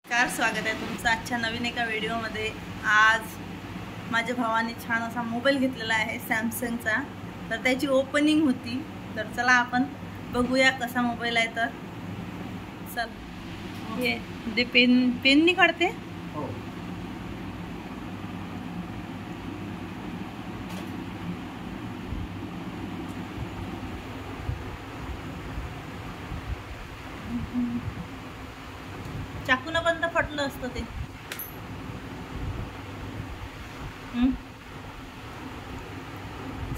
स्वागत आहे तुमचं आजच्या नवीन एका व्हिडिओमध्ये। आज माझ्या भावाने छान असा मोबाईल घेतलेला आहे सॅमसंगचा, तर त्याची ओपनिंग होती। तर चला आपण बघूया कसा मोबाईल आहे। तर चल ये दे पेन नी काढते। हो चाकून पण तर फटलं असतं ते।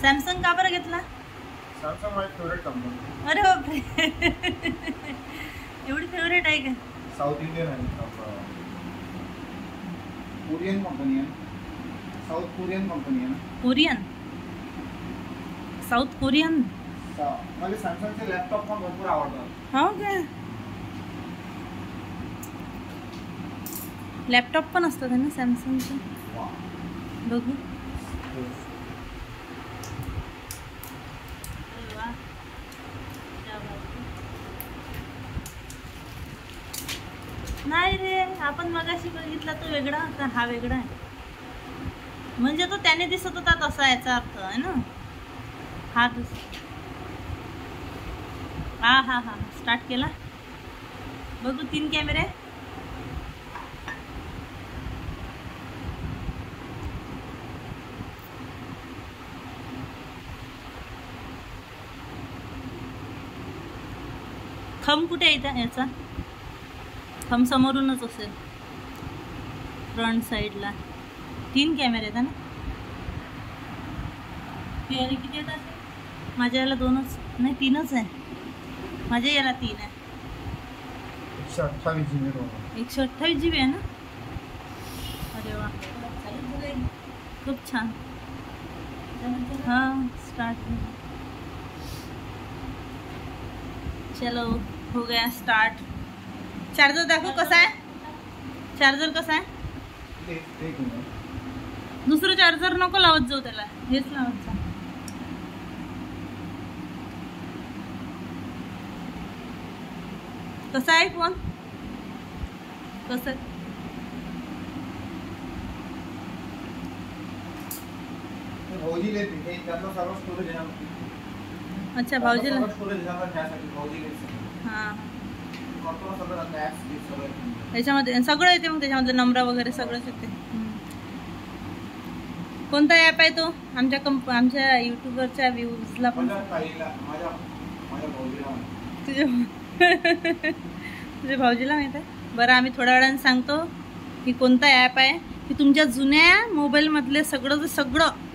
सॅमसंग का बरं घेतला? सॅमसंग माझी फेवरेट कंपनी। अरे बापरे एवढी फेवरेट आहे का? साउथ इंडियन आहे, कोरियन कंपनी आहे, साउथ कोरियन कंपनी आहे ना। कोरियन साउथ कोरियन मला सॅमसंगचे लॅपटॉप पण भरपूर आवडतात। हो का? लॅपटॉप पण असतात ना सॅमसंगचे। बघू नाही रे, आपण मगाशी बघितला तो वेगळा होता, हा वेगळा आहे। म्हणजे तो त्याने दिसत होता तसा, याचा अर्थ आहे ना हा हा हा हा स्टार्ट केला। बघू 3 कॅमेरे। थंब कुठे आहे याचा? थंब समोरूनच असेल, फ्रंट साईडला 3 कॅमेरे आहेत ना। याला किती येतात? माझ्या याला 2च नाही 3च आहे, माझ्या याला 3 आहे। 128 GB 128 GB आहे ना। अरे वा, खूप छान। हाँ स्टार्ट, चलो हो गया स्टार्ट। चार्जर दाखव कसा आहे? चार्जर कसा आहे? दुसरं चार्जर नको लावत जाऊ त्याला, हेच लावत जा। कसा आहे फोन? कसं भाऊजी लेते ते त्यातलं सर्व स्टोरेज आहे। अच्छा भाऊजीला स्टोरेज आहे त्यासाठी भाऊजी लेते। हां कंट्रोल सगळं ॲप्स सगळं त्याच्यामध्ये सगळं येते। मग त्याच्यामध्ये नंबर वगैरे सगळंच येते। कोणता ॲप आहे तो? आमच्या यूट्यूबरच्या व्ह्यूजला पण माझ्या भाऊजीला तुझ्या भाऊजीला माहित आहे? बरं आम्ही थोड्या वेळाने सांगतो की कोणता ॲप आहे, की तुमच्या जुन्या मोबाईलमधले सगळं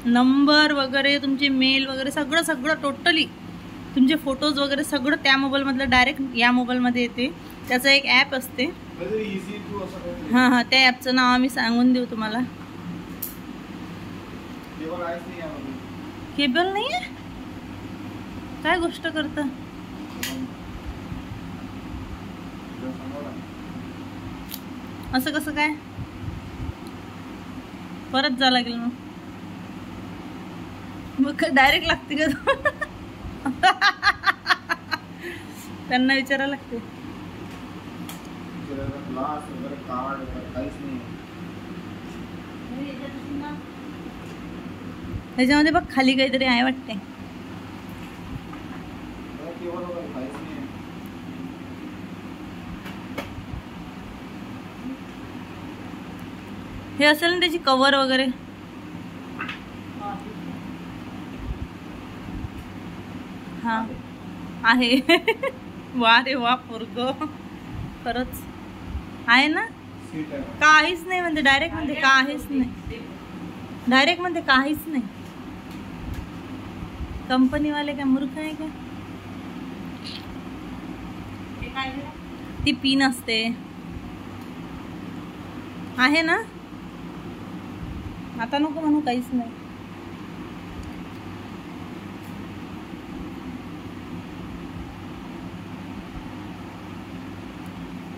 नंबर वगैरे, तुमचे मेल वगैरे सगळं टोटली तुमचे फोटोज वगैरे सगळं त्या मोबाईलमधलं डायरेक्ट या मोबाईलमध्ये येते। त्याचं एक ॲप असते। हां हां, त्या ॲपचं नाव आम्ही सांगून देऊ तुम्हाला। केबल नाही आहे? काय गोष्ट करता? असं कसं काय? परत जा लागेल मग डायरेक्ट लागते का? त्यांना विचारायला लागते। त्याच्यामध्ये बघ खाली काहीतरी आहे वाटते। हे असेल ना त्याची कव्हर वगैरे। हा आहे वा रे वा पोरग, खरंच आहे ना। काहीच नाही म्हणते, डायरेक्ट म्हणते काहीच नाही, डायरेक्ट म्हणते काहीच नाही। कंपनीवाले काय मूर्ख आहे का? ती पिन असते आहे ना। आता नको म्हणू काहीच नाही।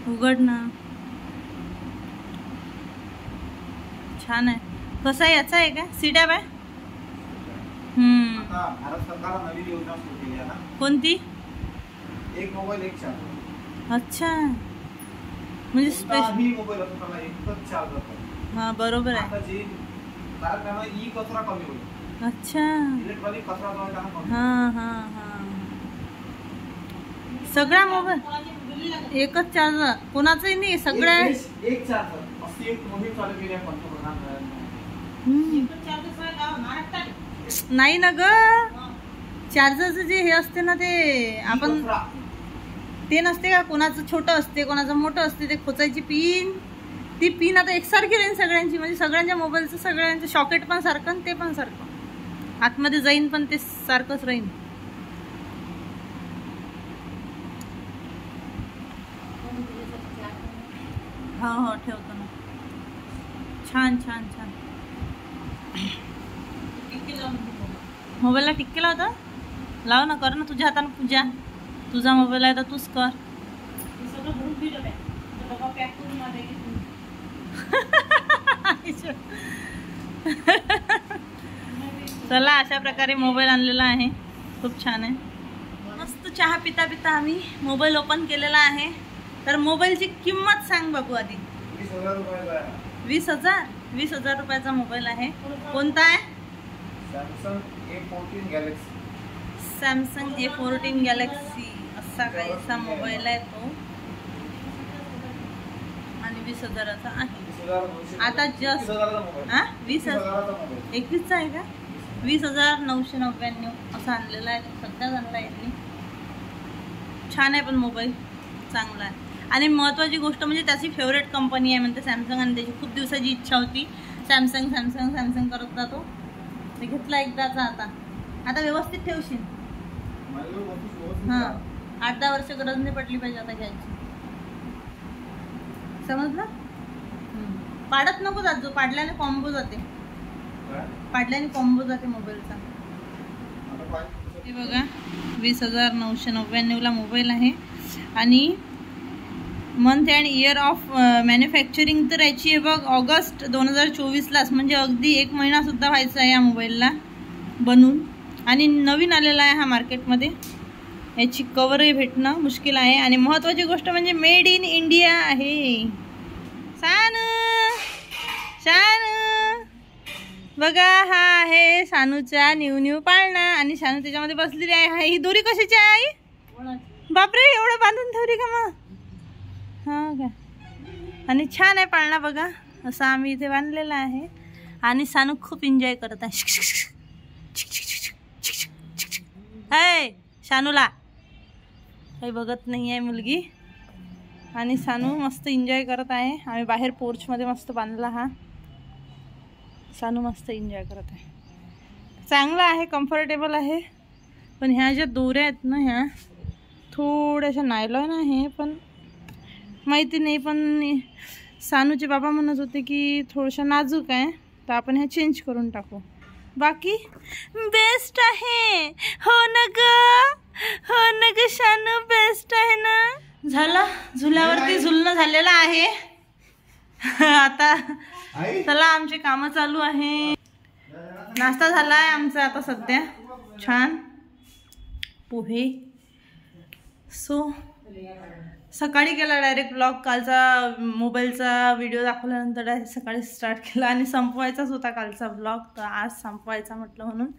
उघड ना, छान आहे। कसा आहे? याचा आहे का? सी टॅब आहे। भारत सरकारने नवीन योजना सुरू केली आहे ना। कोणती? एक मोबाईल एक चार्जर। अच्छा म्हणजे स्पेशल. ही मोबाईल असतो त्याला एकच चार्जर पाहिजे. हा बरोबर आहे. आता जे कारण त्याला ई कचरा कमी होईल. अच्छा. इलेक्ट्रॉनिक कचरा जो आहे त्याला कमी. हा हा हा. सगळा मोबाईल एकच चार्जर कोणाचंही नाही सगळ्या. एक चार्जर अशी एक मोहीम चालू केली आहे पंतप्रधान नाही ना ग. चार्जरचं जे हे असते ना ते आपण ते नसते का, कोणाचं छोटं असते कोणाचं मोठं असते, ते खोचायची पिन, ती पिन आता एकसारखी राहील सगळ्यांची. म्हणजे सगळ्यांच्या मोबाईलचं सगळ्यांचं शॉकेट पण सारखं आणि ते पण सारखं आतमध्ये जाईन पण ते सारखंच राहील. हो हो ठेवतो ना. छान छान छान. मोबाईलला टिक्के लावता. लाव ना, कर ना तुझ्या हाताने पूजा. तुझा मोबाईल आहे तर तूच कर. चला अशा प्रकारे मोबाईल आणलेला आहे. खूप छान आहे. मस्त चहा पिता पिता आम्ही मोबाईल ओपन केलेला आहे. तर मोबाईलची किंमत सांग बाबू आधी. 20,000 रुपयाचा. 20,000. 20,000 रुपयाचा मोबाईल आहे. कोणता आहे? Samsung A14 Galaxy. Samsung A14 Galaxy असा काहीसा मोबाईल आहे तो आणि 20,000चा आहे. आता जस्ट 21चा आहे का? 20,999 असा आणलेला आहे. सध्या आणला आहे. छान आहे पण मोबाईल चांगला आहे. आणि महत्त्वाची गोष्ट म्हणजे त्याची फेवरेट कंपनी आहे म्हणते सॅमसंग. आणि त्याची खूप दिवसाची इच्छा होती सॅमसंग सॅमसंग सॅमसंग करत जातो. ते घेतला एकदाचा. आता व्यवस्थित ठेवशील. हां 8-10 वर्ष गरज नाही पडली पाहिजे आता घ्यायची. समजलं. पाडत नको जात. जो पाडल्याने कॉम्बो जाते. पाडल्याने कॉम्बो जाते मोबाईलचा. हे बघा 20,999ला मोबाईल आहे. आणि month and year of manufacturing तर याची आहे बघ ऑगस्ट 2024लाच. म्हणजे अगदी 1 महिनासुद्धा व्हायचा आहे या मोबाईलला बनून. आणि नवीन आलेला आहे हा मार्केटमध्ये. याची कवरही भेटणं मुश्किल आहे. आणि महत्त्वाची गोष्ट म्हणजे मेड इन इंडिया आहे. सानू सानू बघा हा आहे सानूचा न्यू पाळणा. आणि सानू त्याच्यामध्ये बसलेली आहे. ही दोरी कशाची आहे आई? बापरे एवढं बांधून ठेवली का मग? हा का. आणि छान आहे पाळणा बघा. असं आम्ही इथे बांधलेला आहे. आणि सानू खूप एन्जॉय करत आहे. हाय शानूला काही बघत नाही आहे मुलगी. आणि सानू मस्त एन्जॉय करत आहे. आम्ही बाहेर पोर्चमध्ये मस्त बांधला हा. सानू मस्त एन्जॉय करत आहे. चांगला आहे कम्फर्टेबल आहे. पण ह्या ज्या दोऱ्या आहेत ना ह्या थोड्याशा नायलॉन आहे. पण माहिती नाही. पण सानूचे बाबा म्हणत होते की थोड्याशा नाजूक आहे तर आपण ह्या चेंज करून टाकू. बाकी बेस्ट आहे. हो ना ग शानू बेस्ट आहे ना. झालं झुल्यावरती झुलणं झालेलं आहे. आता चला आमचे कामं चालू आहे. नाश्ता झाला आहे आमचा आता सध्या. छान पोहे. सो सकाळी केला डायरेक्ट ब्लॉग. कालचा मोबाईलचा व्हिडिओ दाखवल्यानंतर डायरेक्ट सकाळी स्टार्ट केला. आणि संपवायचाच होता कालचा ब्लॉग तर आज संपवायचा म्हटलं म्हणून.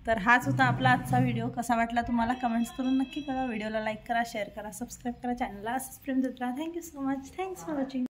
तर हाच होता आपला आजचा व्हिडिओ. कसा वाटला तुम्हाला कमेंट्स करून नक्की करा. व्हिडिओला लाईक करा, शेअर करा, सबस्क्राईब करा, चॅनलला सबस्क्राईब देत राहा. Thank you so much. Thanks for watching.